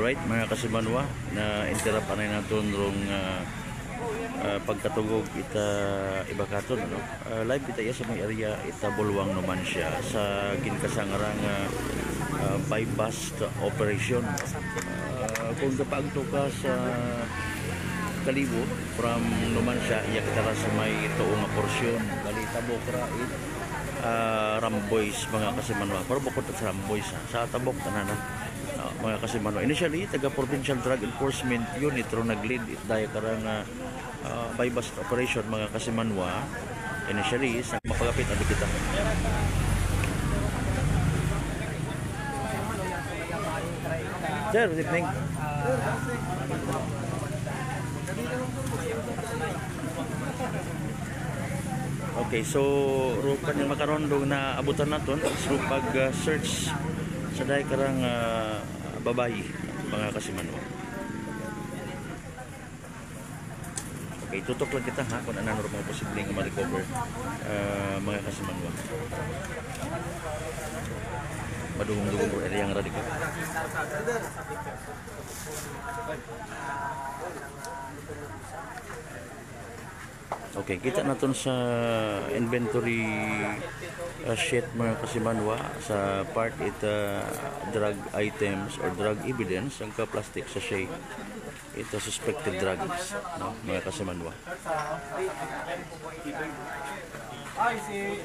Alright mga kasimanwa, na interrupt anay naton rong pagkatugog ita ibakaton ano. Live ita sa may area ita Bulwang naman siya sa ginkasangarang bypass operation. Kung kapagto ka sa Kalibo from Numancia iya kita sa may tuong nga porsyon balita Bokra Ramboys mga kasimanwa. Pero bukod sa Ramboys sa Tabok tanan mga kasimanwa. Initially taga Provincial Drug Enforcement Unit ro nag-lead dahil karang bypass operation mga kasimanwa. Initially sa mapagapit abi kita. Sir, good evening. Okay, so rupan yung makarondo na abutan naton so pag search sa dahi karang babayi mga kasimanwa. Okay, tutok lang kita ha kung ano mga posibleng ma-recover mga kasimanwa. Madugong-dugong po area ang radikal. Okay, kita naton sa inventory sheet mga kasimanwa sa part ita drug items or drug evidence ang ka-plastic sachet ita suspected drugs no, mga kasimanwa.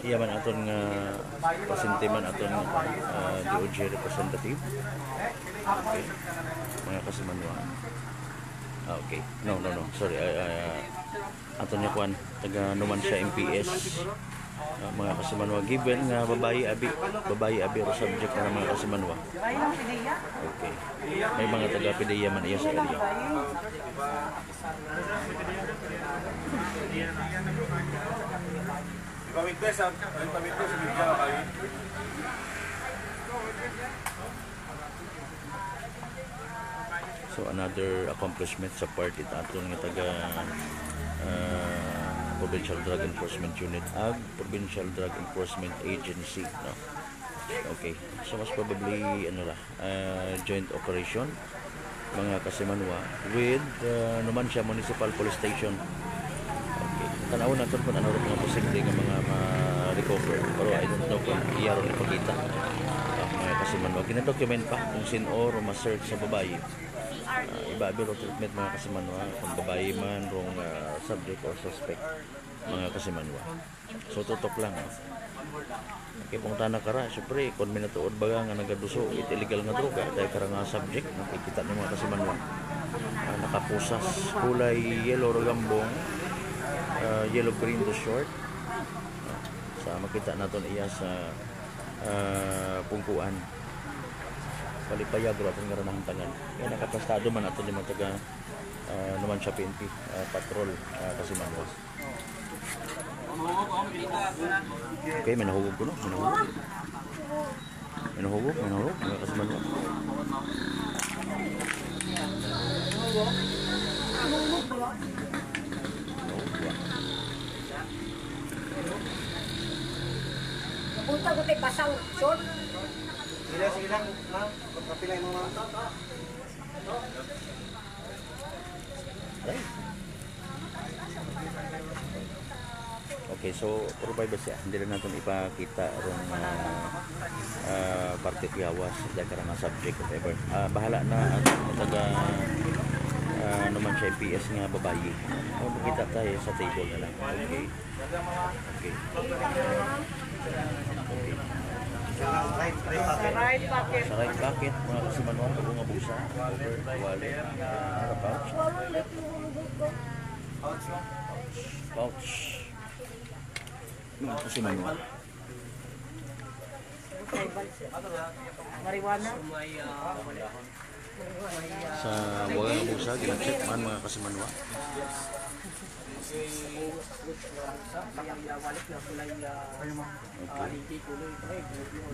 Iya man aton nga pasintiman aton DOJ representative. Okay, mga kasimanwa. Okay. No. Sorry. Aton niya kuan taga Numancia MPS. Mga kasimanwa given nga babayi abi ro subject na mga kasimanwa. Okay. May mga taga PDEA man iya sa area. So another accomplishment sa part it aton nga taga Provincial Drug Enforcement Unit ag Provincial Drug Enforcement Agency no. Okay, so mas probably joint operation mga kasimanwa with Numancia Municipal Police Station. Okay, tanaw naton kung ano rin mga posible nga mga ma-recover pero I don't know kung iyaron ipakita mga kasimanwa. Gina-document pa kung sino or ma-search sa babayi. Iba-iba treatment mga kasimanwa kung babae man rong subject or suspect mga kasimanwa. So tutok lang okay, kung tanah kara syempre kung minatuod baga nga nagaduso it illegal nga droga dahil kara nga subject nakikita ng mga kasimanwa nakapusas kulay yellow ragambong yellow green to short sa makita naton iya sa pungkuan palipayag ro aton nga ranahang kaya nakapastado man aton yung mga taga naman siya PNP patrol kasimanwa. Okay, minahugog ko no minahugog mga kasimanwa. Napunta ko tayo basang short. Sige lang, ma'am. Kapilay mo, ma'am. Okay, so provide ba siya? Hindi lang natin ipakita rong parte piyawas dahil karang subject whatever. Bahala na ang taga naman siya PS nga babayi. Makita tayo sa table na lang. Okay. Sa right pocket. Sa right pocket, mga kasimanwa, bunga busa, over, wallet, pouch. Mga kasimanwa. Marijuana. Sa wagang busa, gina-check man mga kasimanwa.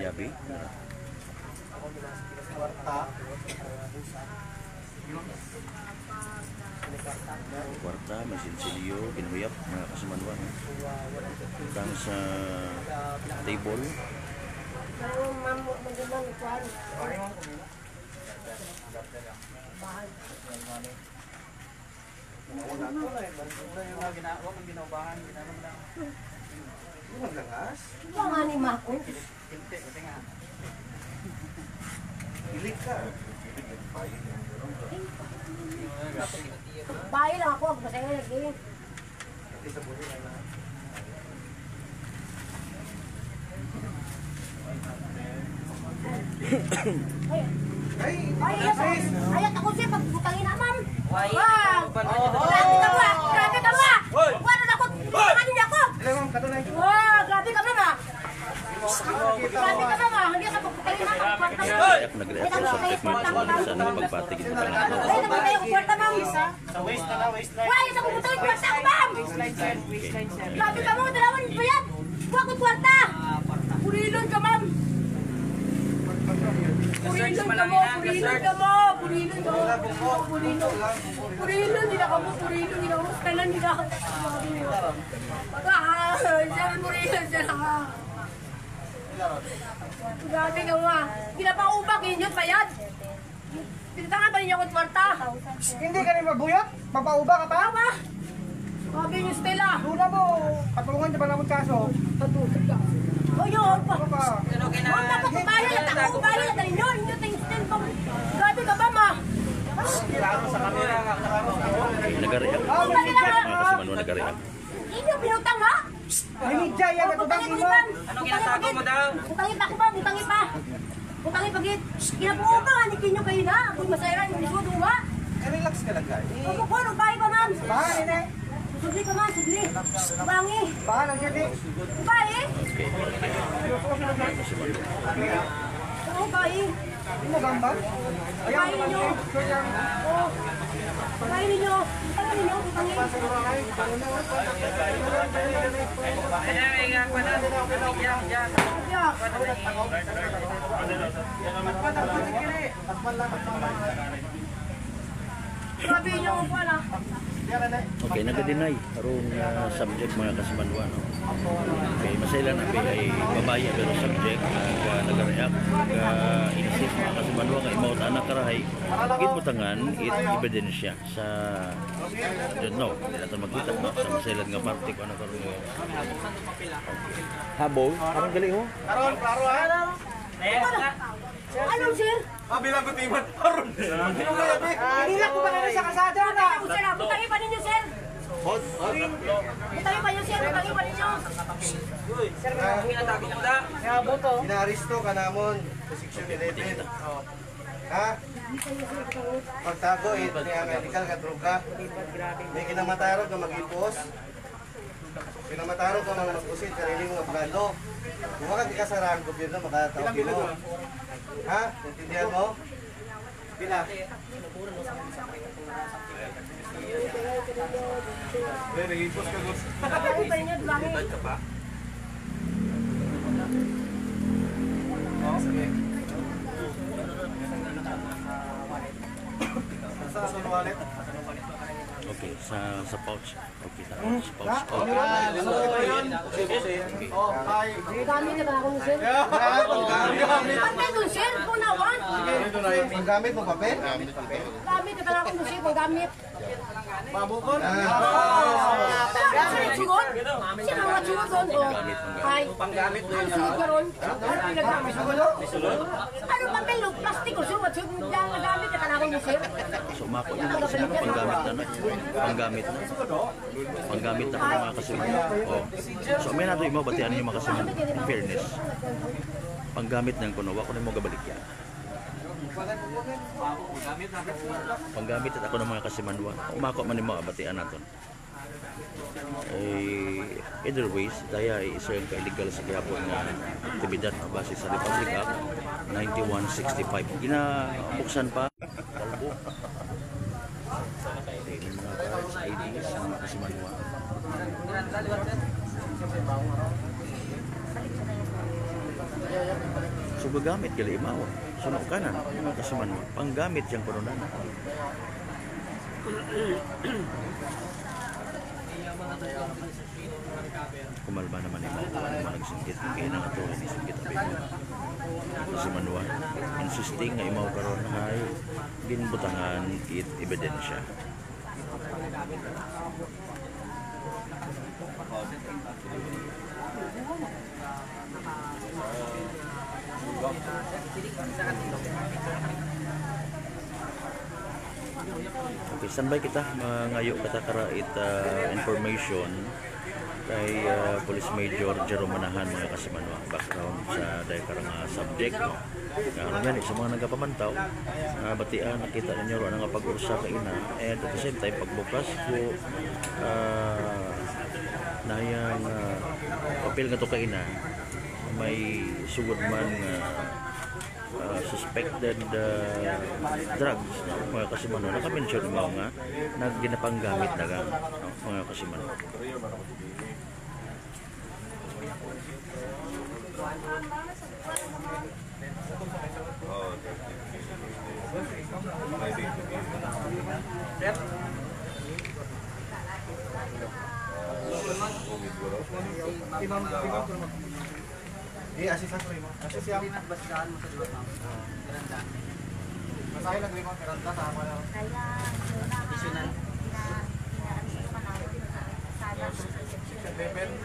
Yabi. Kwarta, may sinsilyo, kinuyap, mga kasimanwa. Kang sa table. Maglangas. Ito nga ni Mako. Pilit ka. Bahay lang ako. Masaya na naging. Ay, Ayat ako siya pagputangin na, ma'am. Wag! Grabe ka ba? Grabe ka ba? Wala na ako. Ano niya ako? ilan ma'am, katunay. Wah, grabe ka, ma'am. Grabe ka, ma'am. Hindi ka pagputangin na. Nag-react sa statement mo sa pagpatigil ng pangalan. Ay, naman tayo kwarta, ma'am. Sa waist na, waistline. Wala, isa pagputangin kwarta ako, ma'am. Grabe ka, ma'am. Dalawan nito yan. Huwag ko kwarta. Purilon ka, ma'am. Purilon ka mo, purilon ka mo, purilon ka mo, purilon. Purilon, hindi na ka mo, purilon, hindi na mo, kanan, hindi na ka. Sir, purilon, sir, ha. Grabe ka mo, ha. Pinapaubak, yun payad. Pinatangan pa ninyo akong kwarta. Hindi ka rin mabuyot? Papauba ka pa? Tama. Sabi niyo, Stella. Luna mo, patulungan niya ba naman kaso? Patulog ka. O yun, pa. Ano pa? Huwag na pa kumain at ako kumain at ninyo. Inyo tingin pa. Grabe ka ba, ma? Nag-react. Mga kasimanwa nag-react. Inyo pinutang, ha? May media yan, natutangin mo. Anong ginagawa mo daw? Butangin pa ako ba? Butangin pa. Butangin pa git. Kinabuo ka, hanikin nyo kayo na. Ako'y masayra, yung lisudo, ha? Relax ka lang guys. Opo ko, nagbahay pa, ma'am. Bahan, eh. Sudli ka, ma'am, sudli. Bangi. Bahan ang siyete. Bahay. Oo, bahay. Hindi mo gamba? Bahay ninyo. Oo. Bahay ninyo. Bahay ninyo, butangin. Yeah. Grabe niyo ang pala. Okay, nag-deny arong subject mga kasimanwa, no? Okay, masayla na ay babaya pero subject nag-react, nag-insist mga kasimanwa nga imawat anak karahay gitbutangan it ebidensya sa don't know, hindi natin magkita no? Sa masaylan nga party ko ano karon nga habol, parang gali ho Karon, klaro ha? Anong sir? Bilang ko timan, karon. Hinilak ko ba na sa kasada na? Sir, butangin pa ninyo, sir. Butangin pa ninyo, sir. Butangin pa ninyo. Sir, Inaaristo ka namon sa section 11. Ha? Pagtago, niya medical ka droga. May kinamataro ka mag-ipos. Kinamataro ka mga magpusit, karili mga abogado. Kung ka di ka sarang gobyerno, makatawag mo. Ha? Intindihan mo? Pila? Nag-ipos ka, Gus. Butangin pa ninyo, butangin. Okay. Sa wallet? okay, sa pouch okay, sa pouch Gamit na ba akong sir? Pantay dun, sir. Punawan. Ang gamit mo papel? Gamit na ba akong sir? Kung gamit. Pabukon? Sir, sigod? Sir, mga sigod doon. Ay, panggamit na yun. Sigod ka ron. Ano pinagamit? Ano papel? Plastic o sir? What's yung nagamit na kanakon mo, sir? so mako na panggamit na panggamit na mga kasimanwa oh. So may nato imo batian ninyo mga kasimanwa in fairness panggamit nang kuno wa ko nimo gabalik yan panggamit at ako ng mga kasimanwa umako man nimo batian naton either ways daya isa yung ka-illegal sa gihapon nga aktibidad na base sa Republic Act 9165 ginabuksan pa kalbo may mga cards IDs sa mga kasimanwa so gagamit gali imawa sunod kanan mga kasimanwa panggamit yung kununan kumalba naman imawa naman nagsingkit kaya nang ito ni singkit abay mo Kasimanwa insisting nga imaw karon hay ginbutangan it ebidensya. Okay, standby kita mangayo kata karait information kay Police Major Jerome Manahan mga kasimanwa background sa dahil karang subject no. Yan sa mga nagapamantaw batian nakita ninyo ro nga pag-ursa ka ina and at the same time pagbukas ko nayang papel nga to ka ina may sugod man suspected drugs no? Mga kasimanwa naka-mention mo nga nagginapanggamit na gang no? Mga kasimanwa. Asistan ko rin mo. Asis yung basgaan mo sa diwa mo. Masahe lang rin mo, peranta sa ako lang. Kaya, additional. Section 11.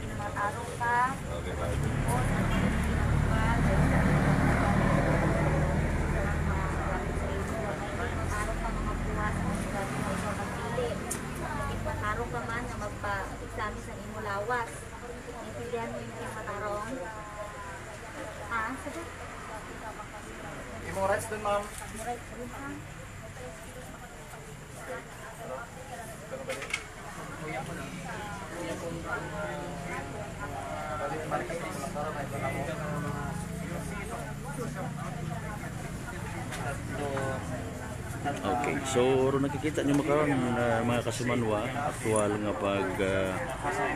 Pinamatarong ka. Okay, bye. Matarong ka man na magpa-examine sa imo lawas. Naintindihan mo yung matarong? Ha? Sabi? Imo rights dun, ma'am. Right, sabi ha? Okay, so ro nakikita niyo makaron mga kasimanwa aktual nga pag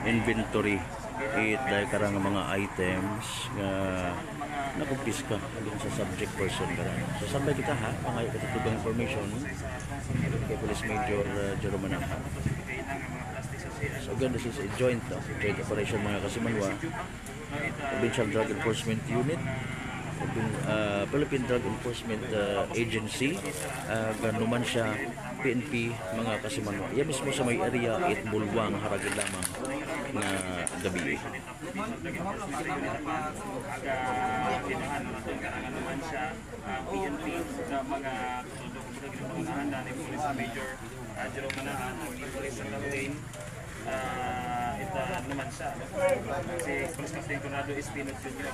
inventory it dahil karang mga items nga nakumpiska din sa subject person karon. So sabay kita ha, pangayo kita tubang information kay Police Major Jerome Manahan. So again, this is a joint operation mga kasimanwa, Provincial Drug Enforcement Unit, Philippine Drug Enforcement Agency, ganuman siya PNP mga kasimanwa. Yan mismo sa may area it bulwang haragin lamang na gabi. Naman siya PNP na mga panganahan na ni Police Major Jerome Manahan ng Police Campaign. Ito naman siya si Police Captain Conrado Espino Jr.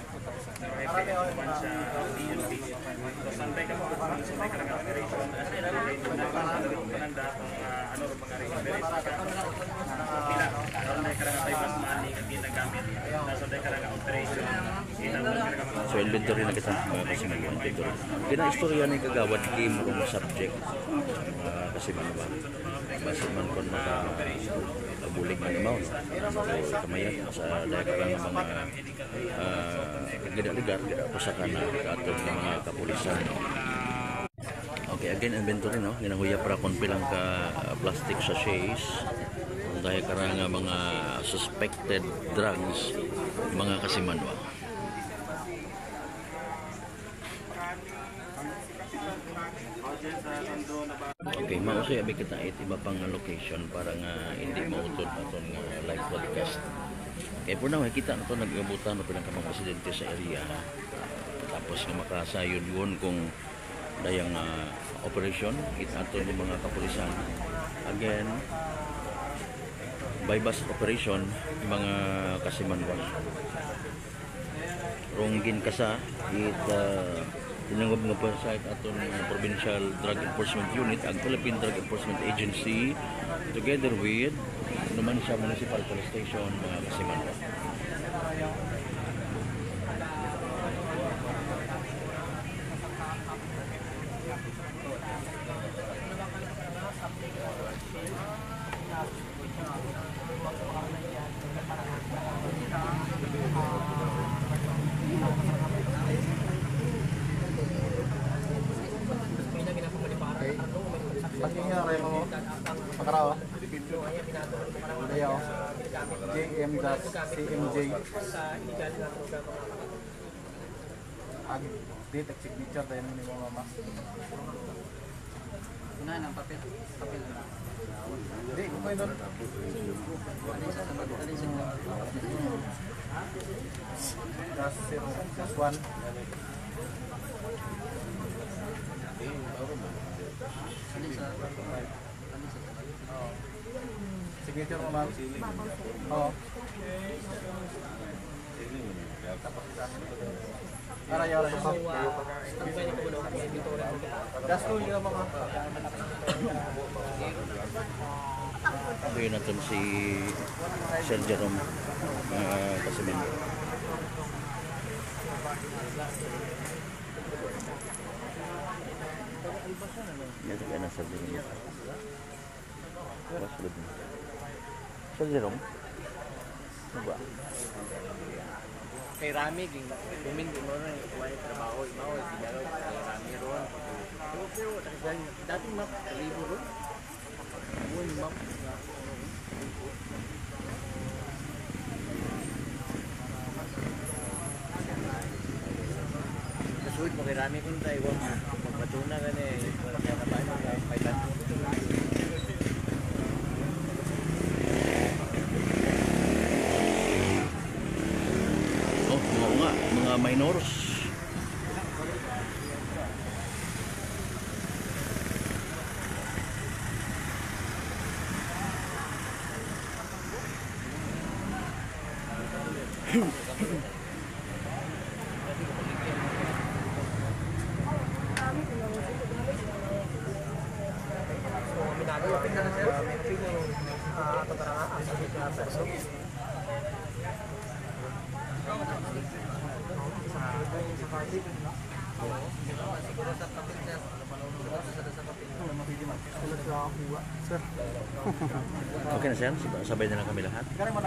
naman siya PNP. So santay ka po sa may karang operation pananda kung ano rin mga operation ka pila karoon na karang type money at ginagamit nasa day karang operation So inventory na kita mga kasimanwa. Kina-istorya ni kagawad game kung subject kasi ba basta man kon bulig man amount so kamayan sa dahil karang mga gida-ligar pusakan na atong mga kapulisan. Okay, again inventory no, ginahuya para kon pilang ka plastic sachets dahil karang mga suspected drugs mga kasimanwa. Okay, mausay abi kita iba pang location para nga hindi mautod aton nga live broadcast. Kaya po na kita na ito nag-abutan na pilang kamang presidente sa area. Tapos nga makasayod yun kung dayang operation aton yung mga kapulisan. Again, by bus operation mga kasimanwa. Ronggin kasa tinanggap nga pa sa aton Provincial Drug Enforcement Unit ang Philippine Drug Enforcement Agency together with naman sa Municipal Police Station mga kasimanwa. Pagking nga rin mo, pakarawa. Dayaw. JM-CMJ. date at signature tayo ni mo mama. Una ng papel. Papel na. Hindi, kung may doon. Last one. Signature mo ma'am. Oo. Aray. Gas ko yung mga. Doon natin si Sir Jerome Kasiman. Ito kaya na Sir Jerome. Sir Jerome? Ano ba? Kay Rami, gumin din mo rin, kuha yung trabaho, imaw, sigaro, kay Rami ron. Pero, dati map, kalibo ron. Buwan map. Nasuit mo kay Rami kung tayo, magpatuna ka na eh, wala kaya na tayo, kailan. Mga minors. Okay na sir? Sabay na lang kami lahat.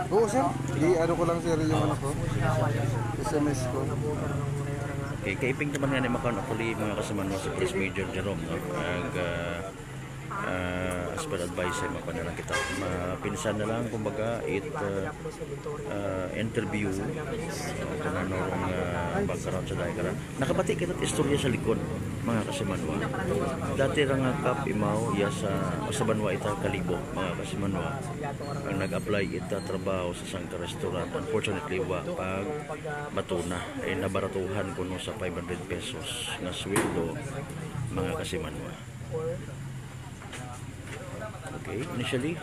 Oo sir, ano ko lang sir yung ano ko, SMS ko. Okay, kaiping naman nga ni Macau actually mga kasama mo si Police Major Jerome, no? As per advice ay mapanalang kita. Mapinsan na lang kumbaga interview ito na norong background sa daigara. Nakabati kita istorya sa likod mga kasimanwa. Dati nga kap imaw ya sa banwa ita kalibo mga kasimanwa. Ang nag-apply ita trabaho sa sangka restaurant. Unfortunately pag matuna ay nabaratuhan kuno sa 500 pesos na sweldo mga kasimanwa. Okay, initially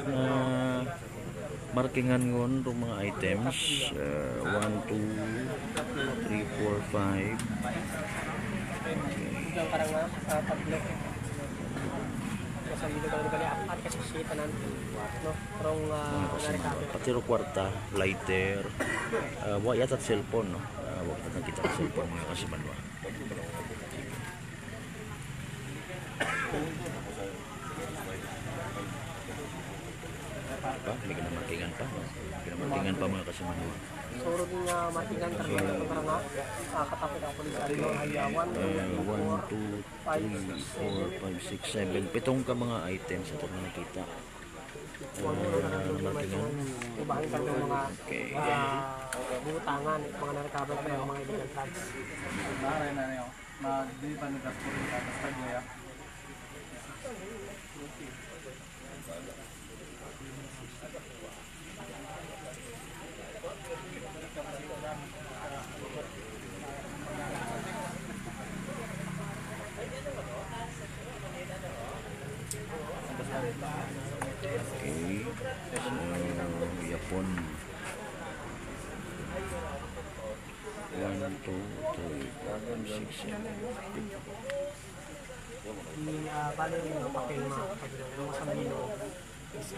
markingan ngon itong mga items 1, 2, 3, 4, 5. Ang parang paglo. Sa dito ka gali apat kasi sita nan no from pati ro kwarta, lighter, wa yata cellphone no. Wa ta kita cellphone mga kasimanwa. Pa, may kinamatingan pa, no? Kinamatingan pa mga kasimanwa. Suro din nga matingan talaga ng parang katapit ang pulis ari ng hayawan. 1, 2, 3, 4, 5, 6, 7. Pitong ka mga items ito na nakita. Markingan. Ibahin ka ng mga butangan, mga narecover pa yung mga illegal drugs. Maray na niyo. Di pa nagkaspor yung kakastag niya. Okay. So, yapon. 1, 2, 3, 4, 5, 6, 7. Bali yung papel mga kapatid yung sa Manilo is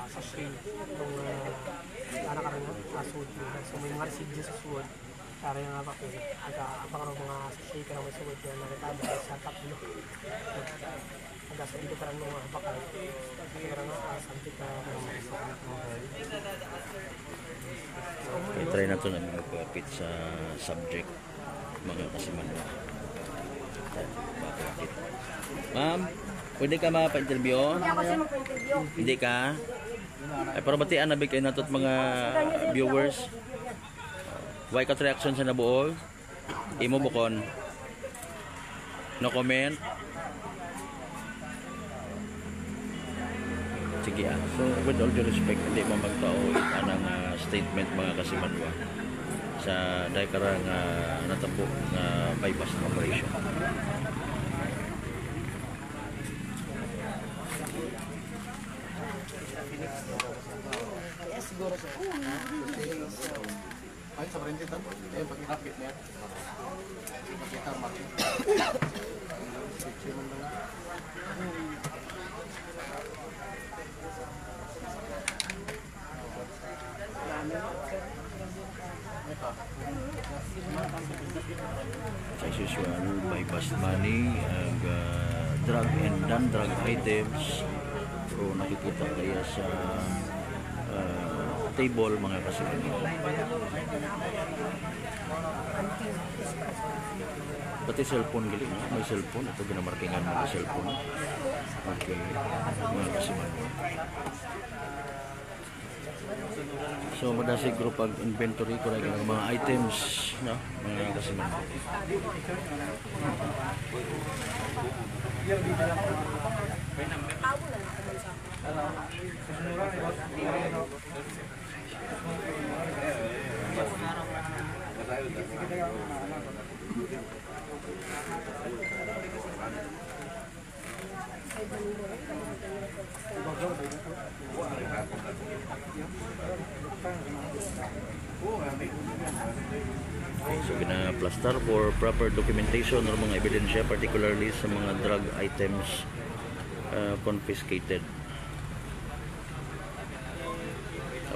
sa shell yung anak ka rin na suod so may mga residue sa suod kaya yung papel abang ka mga sa shell ka may suod yung naritado sa tatlo hanggang sa dito ka rin mga bakal kaya nga subject ka Okay, try na ito na magpapit sa subject mga kasimanwa. Bakit? Ma'am, pwede ka mapa-interview? Hindi ako siya magpa-interview. Hindi ka? Ay, pero batian na bigay natot mga viewers. Why ka reaction sa nabuol? Imo bukon. No comment? Sige So, with all due respect, hindi mo magtao anang statement mga kasimanwa sa dahil karang natabo na bypass operation. Ay, sa perintitan. Eh, pag-inapit niya. Makita maki. Picture mo lang. Sa usual, bypass money, drug and non-drug items. So, nakikita kaya sa table mga kasimanwa. Pati cellphone galing, no? May cellphone. Ito ginamarkingan mo na cellphone. Okay, mga kasimanwa. So, madasig group pag inventory ko ng mga items, no? Mga kasimanwa. So, gina-plaster for proper documentation ng mga ebidensya, particularly sa mga drug items confiscated.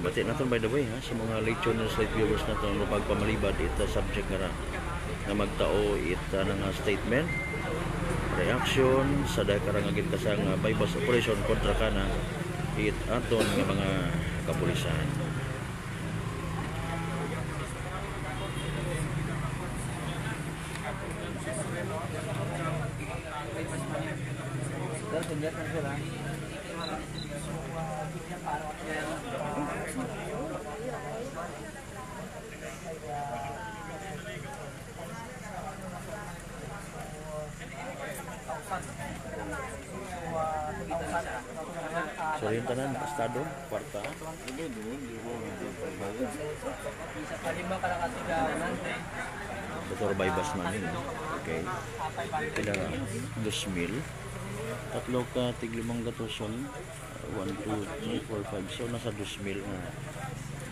Bati natin by the way ha, sa mga late tuners, late viewers natin na pagpamalibad ita subject nga na magtao ita nga statement reaction sa dahil karang agit kasang bypass operation kontra kana it aton nga mga kapulisan. So yung tanan pastado, kwarta. Betul bypass man yun. Okay. Kaya 2,000. Tatlo ka tiglimang gatoson. 1, 2, 3, 4, 5. So nasa 2,000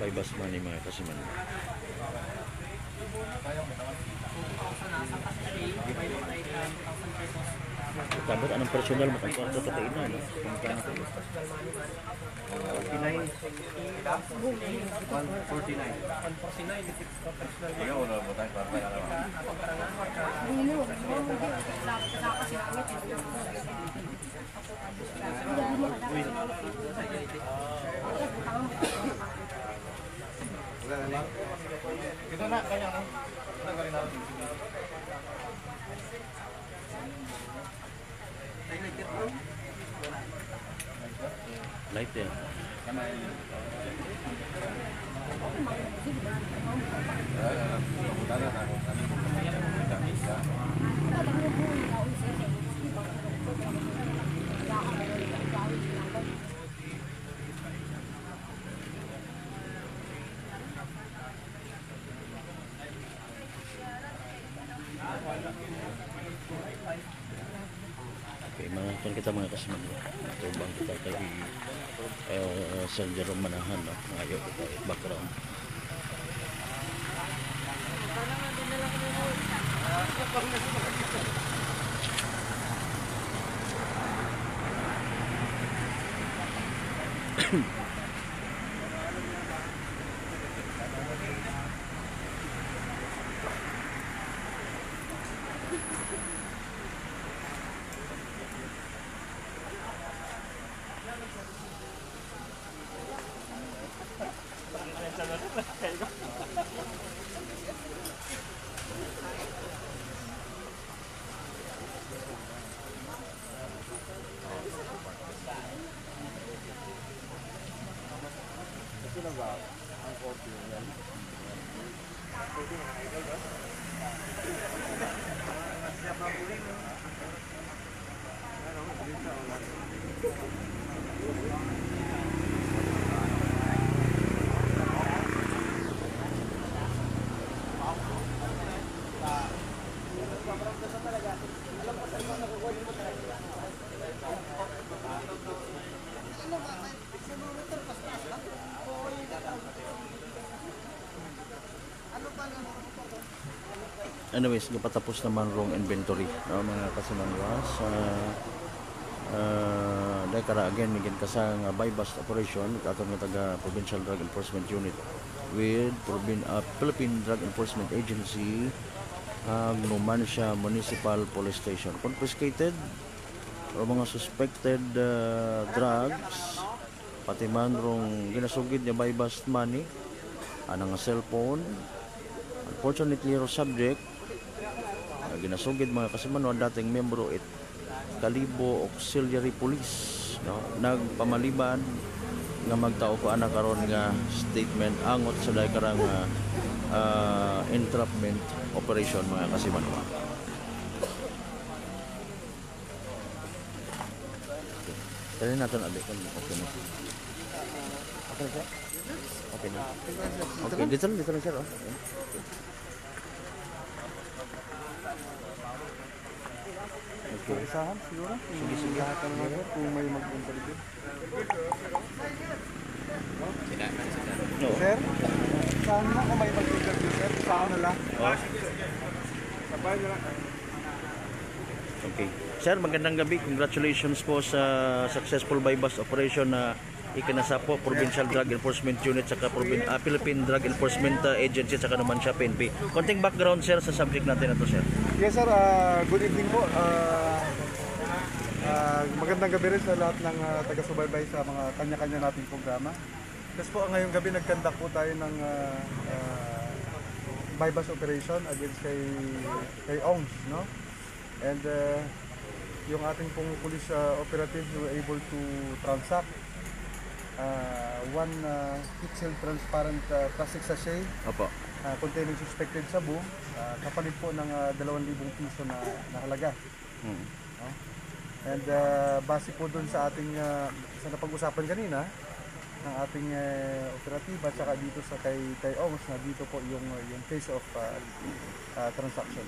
bypass man yung mga kasimanwa. Tapos anong personal mo ang kwarta sa kaina, no? Kumukha na ito. 49. Ito na, kaya no? Ito na rin natin. Light yan. Okay, mga kan kita mga kasimanwa. Tubang kita kay Sir Jerome Manahan, no? Ngayon kita background. anyways, napatapos naman rong inventory, no, mga kasimanwas. Dahil kara again, naging kasang buy-bust operation at atong taga Provincial Drug Enforcement Unit with Philippine Drug Enforcement Agency Numancia Municipal Police Station. Confiscated o mga suspected drugs, pati man rong ginasugid niya buy-bust money, anang cellphone. Unfortunately, yung subject ginasugid mga kasimanwa dating membro it Kalibo Auxiliary Police, no, nagpamaliban nga magtao ko ana karon nga statement angot sa dai karang entrapment operation mga kasimanwa. Tara natin abi kung okay na. Okay na. Okay na. Okay, dito lang sir. Okay. Isahan siguro? Sige. Lahat ng mga kung may magpunta dito. No. Sir, saan na kung may magpunta dito, sir? Saan na lang? Sabay na lang. Okay. Sir, magandang gabi. Congratulations po sa successful buy-bust operation na ikinasapo Provincial Drug Enforcement Unit sa Philippine Drug Enforcement Agency sa Numancia PNP. Konting background sir sa subject natin na to, sir. Yes sir, good evening po. Magandang gabi rin sa lahat ng taga-subaybay sa mga kanya-kanya nating programa. Kasi po ngayong gabi nagkandak po tayo ng buy-bust operation against kay ONGS, no? And yung ating pong police operatives were able to transact one pixel transparent plastic sachet Opo. containing suspected sabu, kapalit po ng 2,000 piso na halaga. No? And base po dun sa ating sa napag-usapan kanina ng ating operatiba at saka dito sa kay ONGS na dito po yung case of transaction.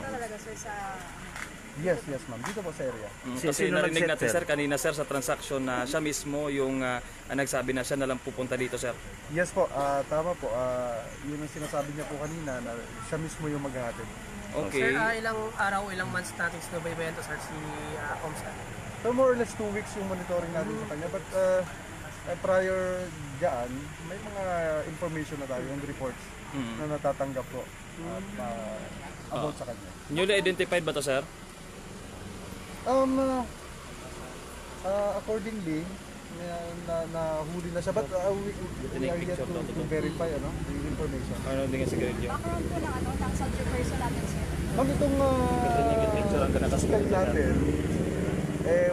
Talaga sir sa Yes ma'am, dito po sa area. Kasi Sino narinig nag-set, natin sir? sir kanina sir sa transaction na siya mismo yung nagsabi na siya na lang pupunta dito sir. Yes po, tama po. Yun ang sinasabi niya po kanina na siya mismo yung maghahatid. Okay. Sir, ilang araw, ilang months natin sinubaybayan to sir si OMS? So more or less 2 weeks yung monitoring natin sa kanya. But prior dyan, may mga information na tayo and reports na natatanggap po about sa kanya. Newly identified ba to sir? Accordingly, nahuli na siya. But we are yet to verify the information. Ano din nga secret yun? background po ng subject person natin sir. Ma'am, itong suspect natin,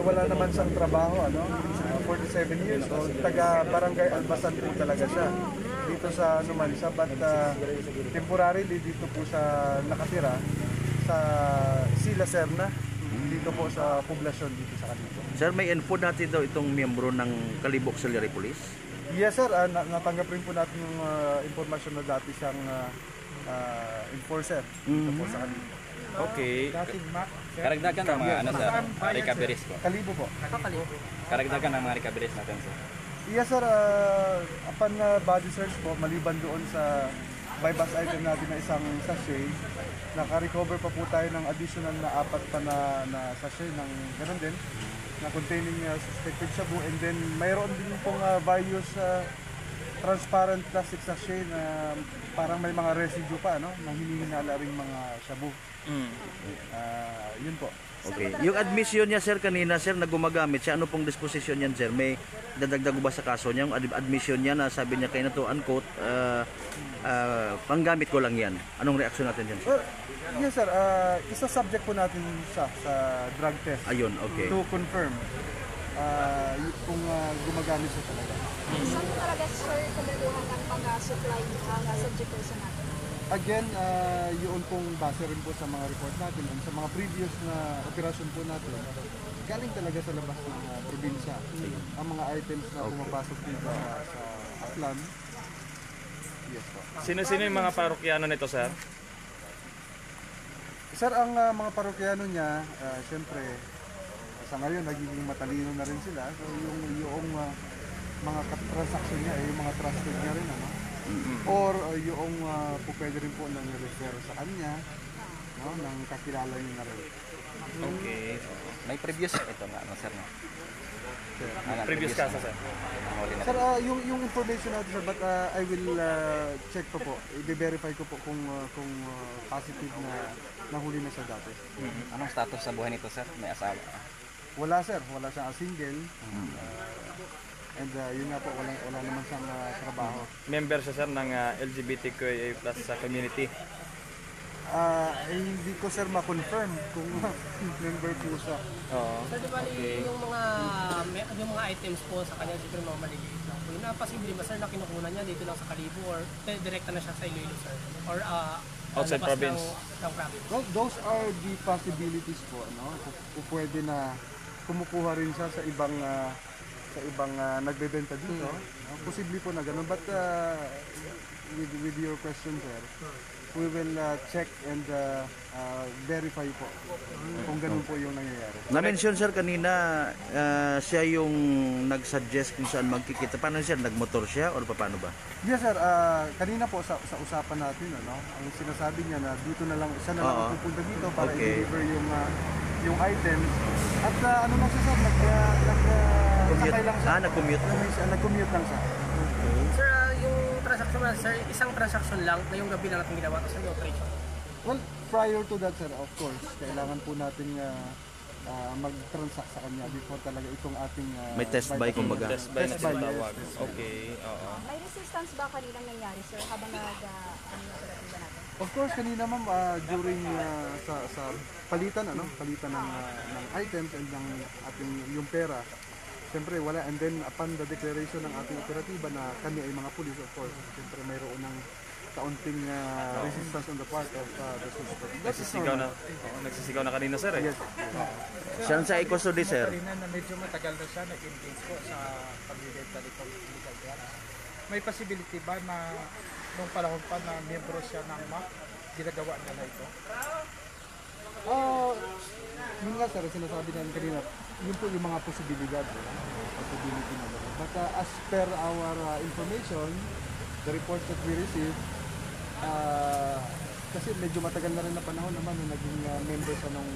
wala naman siyang trabaho, 47 years old, taga Barangay Albasan po talaga siya. Dito sa Numancia, but temporarily dito po siya nakatira sa Sila Serna, dito po sa poblasyon dito sa kanito. Sir, may info natin daw itong miyembro ng Kalibo Auxiliary Police. Yes sir, natanggap rin po natin yung informasyon na dati siyang enforcer dito po sa kanito. Okay. Karagdagan ng mga ano sir, recoveries po. Kalibo po. Karagdagan ng mga recoveries natin sir. Yes sir, upon body search po, maliban doon sa buy-bust item natin na isang sachet, naka-recover pa po tayo ng additional na 4 pa na sachet ng ganun din, na containing suspected shabu, and then mayroon din pong various transparent plastic sachet na parang may mga residue pa, na hinihinala ring mga shabu. Yun po. Okay. Yung admission niya sir kanina sir na gumagamit siya, ano pong disposition niyan sir? May dadagdag ba sa kaso niya? Yung admission niya na sabi niya kayo na to unquote, panggamit ko lang yan. Anong reaksyon natin dyan sir? Well, yes sir, isa subject po natin siya sa drug test. Ayun, okay. To confirm kung gumagamit siya talaga. Saan po talaga sir kumukuha ng pag-supply ng subject person natin? Again, yun pong base rin po sa mga report natin and sa mga previous na operasyon po natin, galing talaga sa labas ng probinsya. Ang mga items na pumapasok dito sa Aklan. Yes po. Sino-sino yung mga parokyano nito sir? Sir, ang mga parokyano niya, syempre, sa ngayon nagiging matalino na rin sila. So yung mga transaction niya, yung mga trusted niya rin, or yung po pwede rin po nang refer sa kanya, no, ng kakilala niyo na rin. Okay. May previous ito nga, ano, sir, no? Previous kaso, sir. Sir, yung information natin sir, but I will check pa po. I-verify ko po kung positive na nahuli na siya dati. Anong status sa buhay nito, sir? May asawa? Wala sir, wala siyang single. And yun nga po, wala naman siyang trabaho. Member siya, sir, ng LGBTQIA+ sa community. Hindi ko sir ma-confirm kung member po siya. Oo. Sir, di ba yung mga items po sa kanya, siguro mga maliliit lang po. Napasible ba sir na kinukunan niya dito lang sa Kalibo or direkta na siya sa Iloilo sir? Or Outside labas province? ng province? Well, those are the possibilities po, no? Pwede na kumukuha rin siya sa ibang nagbebenta dito. No? Posible po na ganun. But with your question sir, we will check and verify po kung ganun po yung nangyayari. Na-mention sir kanina, siya yung nag-suggest kung saan magkikita. Paano siya? Nagmotor siya or paano ba? Yes sir, kanina po sa usapan natin, ano, ang sinasabi niya na dito na lang, siya na lang ang pupunta dito para i-deliver yung items. At ano lang siya sir, sakay lang siya. Nag-commute na. Nag-commute lang siya. Sir, yung transaction na sir, isang transaction lang na yung gabi na natin ginawa tapos yung operation. Well, prior to that sir, of course, kailangan po natin mag-transact sa kanya before talaga itong ating May test buy kumbaga. Test buy na Test buy, tinatawag. yes. Okay, oo. May resistance ba kaninang nangyari, sir, habang operatiba natin? Of course, kanina ma'am, during sa palitan ng items and ng ating yung pera, siyempre wala, and then upon the declaration ng ating operatiba na kami ay mga pulis, of course, siyempre mayroon ng kaunting resistance on the part of the suspect. Nagsisigaw na kanina, sir, eh. Yes. Saan sa i-custody sir? Kanina na medyo matagal na siya nag-engage po sa pagbibenta nitong illegal drugs. May possibility ba na nung panahon pa na miyembro siya ng MAC, ginagawa niya na ito? Yun nga sir, sinasabi namin kanina, yun po yung mga posibilidad. Possibility na ba. But as per our information, the reports that we received, kasi medyo matagal na rin na panahon naman na naging member siya ng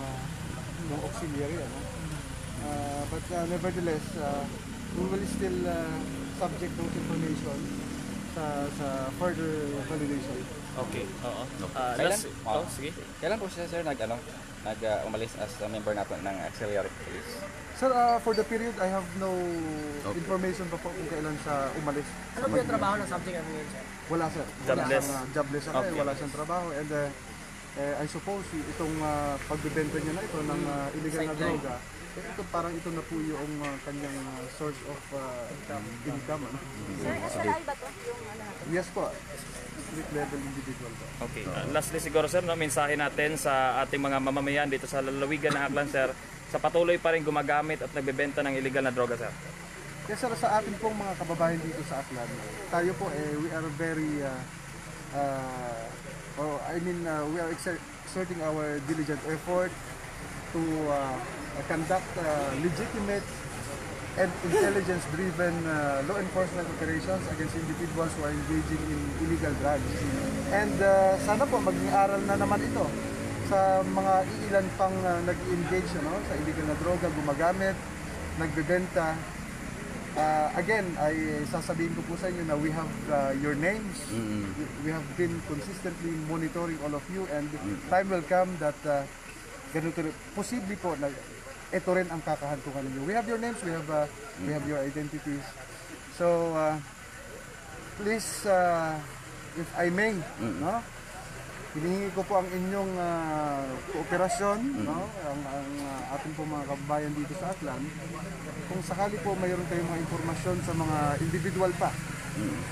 auxiliary. Ano? But nevertheless, we will still subject those information sa further validation. Okay, oo. Sige. Kailan po siya, sir, umalis as a member natin ng auxiliary police? Sir, for the period, I have no information pa po kung kailan siya umalis. Ano po yung trabaho ng subject natin ngayon, sir? Wala sir. Jobless. Jobless siya, Okay. wala siyang trabaho. And I suppose itong pagbebenta niya na ito ng illegal na droga, ito parang ito na po yung kanyang source of income. Ano? Sir, SLI ba to? Yung ano natin? Yes po. Street level individual po. Okay. Lastly siguro, sir, no, mensahe natin sa ating mga mamamayan dito sa lalawigan ng Aklan, sir, sa patuloy pa rin gumagamit at nagbebenta ng illegal na droga, sir. Yes sir, sa ating pong mga kababayan dito sa Aklan, tayo po we are very we are exerting our diligent effort to conduct legitimate and intelligence-driven law enforcement operations against individuals who are engaging in illegal drugs. And sana po maging aral na naman ito sa mga iilan pang nag-engage sa illegal na droga, gumagamit, nagbebenta. Again, ay sasabihin ko po sa inyo na we have your names. We have been consistently monitoring all of you, and time will come that ganito rin, posible po na ito rin ang kakahantungan ninyo. We have your names, we have your identities. So please, if I may, no? Hinihingi ko po ang inyong kooperasyon, no? ang ating po mga kababayan dito sa Aklan. Kung sakali po mayroon kayong mga impormasyon sa mga individual pa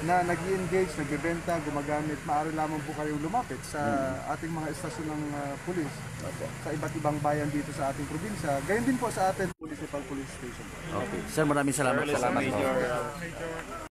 na nag-i-engage, nagbebenta, gumagamit, maaari lamang po kayong lumapit sa ating mga estasyon ng pulis sa iba't ibang bayan dito sa ating probinsya. Gayon din po sa ating municipal police station. Okay. Sir, maraming salamat. Major